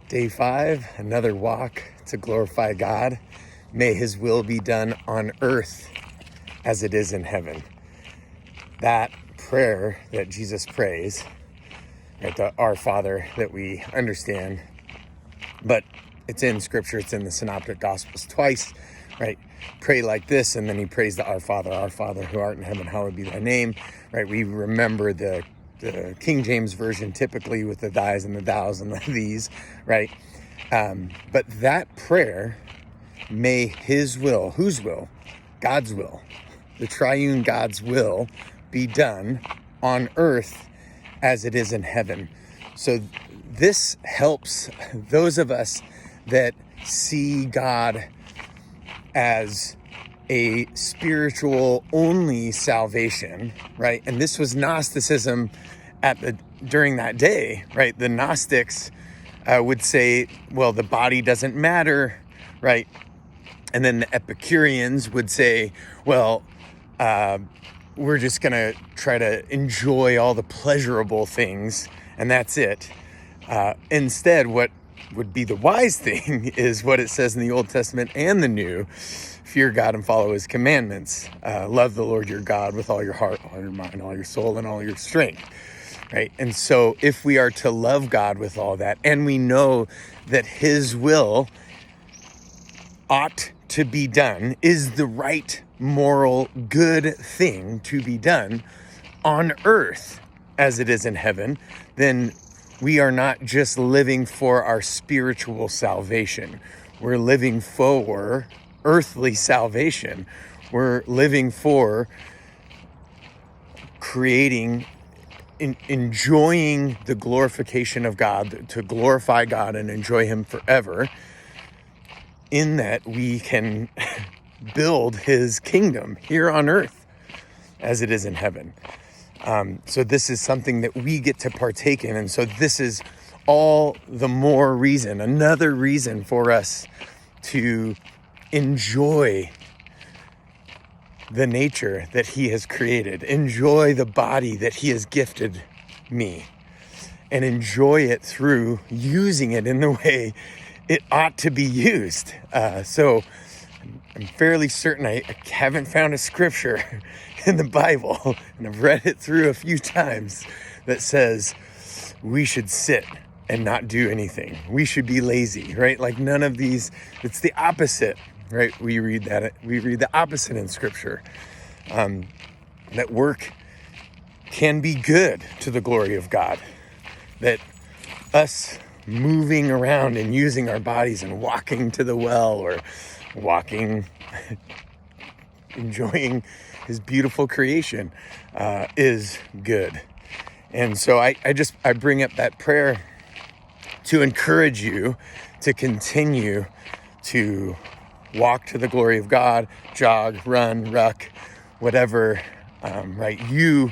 Day 5, another walk to glorify God. May his will be done on earth as it is in heaven. That prayer that Jesus prays, right, the Our Father that we understand, but it's in Scripture, it's in the Synoptic Gospels twice, right? Pray like this, and then he prays the Our Father who art in heaven, hallowed be thy name, right? We remember the King James Version typically with the thys and the thous and the these, right? But that prayer, may his will, whose will? God's will, the triune God's will be done on earth as it is in heaven. So this helps those of us that see God as a spiritual only salvation, right? And this was Gnosticism during that day, right? The Gnostics would say, well, the body doesn't matter, right? And then the Epicureans would say, well, we're just going to try to enjoy all the pleasurable things, and that's it. Instead, what would be the wise thing is what it says in the Old Testament and the New: fear God and follow his commandments. Love the Lord your God with all your heart, all your mind, all your soul, and all your strength, right? And so if we are to love God with all that, and we know that his will ought to be done, is the right, moral, good thing to be done on earth as it is in heaven, then we are not just living for our spiritual salvation. We're living for earthly salvation. We're living for creating, enjoying the glorification of God, to glorify God and enjoy him forever, in that we can build his kingdom here on earth as it is in heaven. So this is something that we get to partake in. And so this is all the more reason, another reason for us to enjoy the nature that he has created, enjoy the body that he has gifted me, and enjoy it through using it in the way it ought to be used. So I'm fairly certain I haven't found a scripture in the Bible, and I've read it through a few times, that says we should sit and not do anything. We should be lazy, right? Like none of these, it's the opposite, right? We read the opposite in Scripture, that work can be good to the glory of God, that us moving around and using our bodies and walking to the well, or walking, enjoying his beautiful creation, is good. And so I bring up that prayer to encourage you to continue to walk to the glory of God, jog, run, ruck, whatever, right, you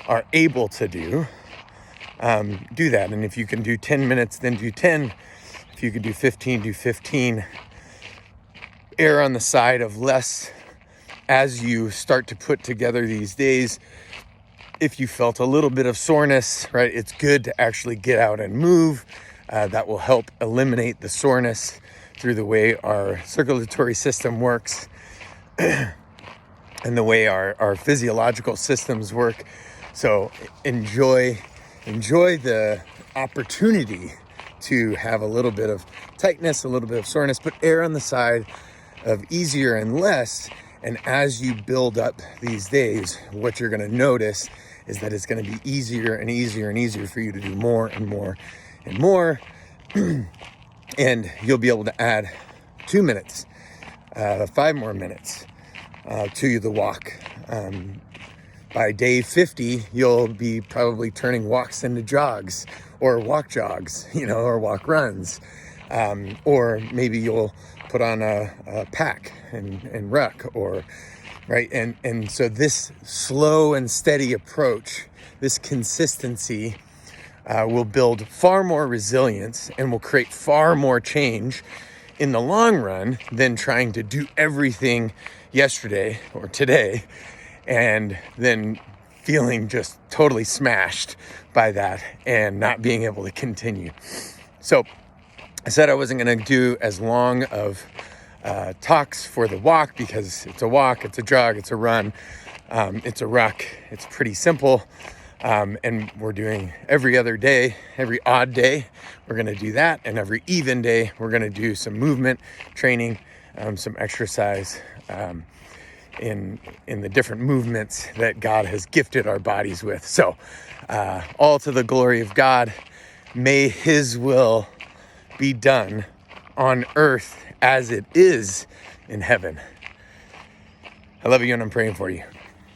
are able to do. Do that. And if you can do 10 minutes, then do 10. If you can do 15, do 15. Err on the side of less as you start to put together these days. If you felt a little bit of soreness, right, it's good to actually get out and move. That will help eliminate the soreness through the way our circulatory system works and the way our physiological systems work. So enjoy the opportunity to have a little bit of tightness, a little bit of soreness, but err on the side of easier and less. And as you build up these days, what you're going to notice is that it's going to be easier and easier and easier for you to do more and more and more. And you'll be able to add 2 minutes, 5 more minutes to the walk. By day 50, you'll be probably turning walks into jogs, or walk jogs, or walk runs. Or maybe you'll put on a pack and ruck, or right. And so this slow and steady approach, this consistency, will build far more resilience and will create far more change in the long run than trying to do everything yesterday or today and then feeling just totally smashed by that and not being able to continue. So I said I wasn't going to do as long of talks for the walk because it's a walk, it's a jog, it's a run, it's a ruck. It's pretty simple. And we're doing every other day, every odd day, we're going to do that. And every even day, we're going to do some movement training, some exercise in the different movements that God has gifted our bodies with. So all to the glory of God. May his will be done on earth as it is in heaven. I love you and I'm praying for you.